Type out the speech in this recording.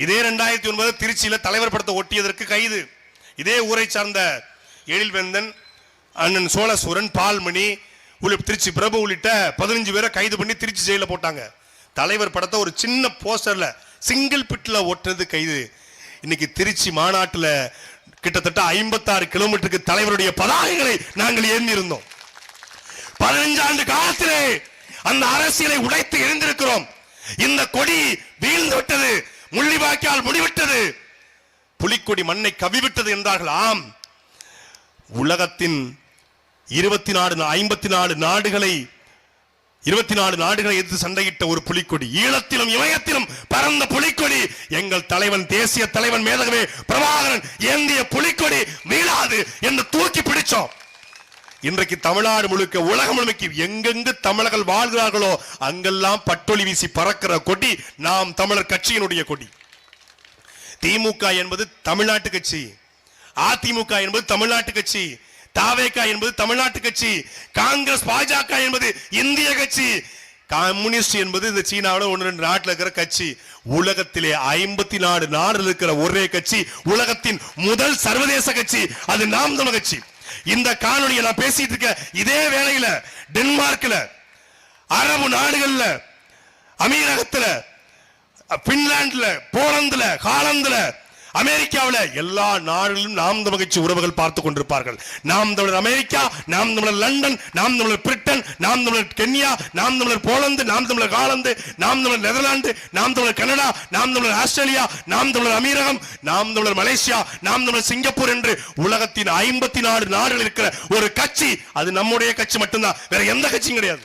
இதே 2009 திருச்சியில தலைவர் படத்தை ஒட்டியதற்கு கைது. இதே ஊரை சார்ந்த எழில்வேந்தன், அண்ணன் சோழசூரன், பால்மணி, திருச்சி பிரபு உள்ளிட்ட 15 பேரை கைது பண்ணி திருச்சி ஜெயில போட்டாங்க. தலைவர் படத்தை ஒரு சின்ன போஸ்டர்ல சிங்கிள் பிட்ல ஒட்டுறது கைது. இன்னைக்கு திருச்சி மாநாட்டுல கிட்டத்தட்ட 56 கிலோமீட்டருக்கு தலைவருடைய பதாகைகளை நாங்கள் ஏந்தி இருந்தோம். 15 ஆண்டு காலத்திலே அந்த அரசியலை உடைத்து எழுந்திருக்கிறோம். இந்த கொடி வீழ்ந்து விட்டது, முள்ளிவாய்க்கால் முடிவிட்டது, புலிக்கொடி மண்ணை கவிவிட்டது என்றார்கள். ஆம், உலகத்தின் 54 நாடுகளை எதிர்த்து சண்டையிட்ட ஒரு புலிக்கொடி, ஈழத்திலும் இமயத்திலும் பறந்த புலிக்கொடி, எங்கள் தலைவன், தேசிய தலைவன் மேதகவே பிரபாகரன் ஏந்திய புலிக்கொடி வீழாது என்று தூக்கி பிடிச்சோம். இன்றைக்கு தமிழ்நாடு முழுக்க, உலகம் முழுமைக்கு எங்கெங்கு தமிழர்கள் வாழ்கிறார்களோ அங்கெல்லாம் பட்டொலி வீசி பறக்கிற கொடி நாம் தமிழர் கட்சியினுடைய கொடி. திமுக என்பது தமிழ்நாட்டு கட்சி, அதிமுக என்பது தமிழ்நாட்டு கட்சி, தாவேகா என்பது தமிழ்நாட்டு கட்சி, காங்கிரஸ் பாஜக என்பது இந்திய கட்சி, கம்யூனிஸ்ட் என்பது இந்த சீனாவோட 1-2 நாட்டில் இருக்கிற கட்சி. உலகத்திலே 54 நாடுகள் இருக்கிற ஒரே கட்சி, உலகத்தின் முதல் சர்வதேச கட்சி, அது நாம் தமிழர் கட்சி. இந்த காணொலியை நான் பேசிட்டு இருக்க இதே வேளையில டென்மார்க்ல, அரபு நாடுகள்ல, அமீரகத்துல, பின்லாந்துல, போலந்துல, ஹாலந்துல, அமெரிக்காவில் எல்லா நாடுகளிலும் நாம் தமிழர் கட்சி உறவுகள் பார்த்துக் கொண்டிருப்பார்கள். நாம் தமிழர் அமெரிக்கா, நாம் தமிழர் லண்டன், நாம் தமிழர் பிரிட்டன், நாம் தமிழர் கென்யா, நாம் தமிழர் போலந்து, நாம் தமிழர் ஹாலந்து, நாம் தமிழர் நெதர்லாந்து, நாம் தமிழர் கனடா, நாம் தமிழர் ஆஸ்திரேலியா, நாம் தமிழர் அமீரகம், நாம் தமிழர் மலேசியா, நாம் தமிழர் சிங்கப்பூர் என்று உலகத்தின் 54 நாடுகள் இருக்கிற ஒரு கட்சி, அது நம்முடைய கட்சி மட்டும்தான், வேற எந்த கட்சியும் கிடையாது.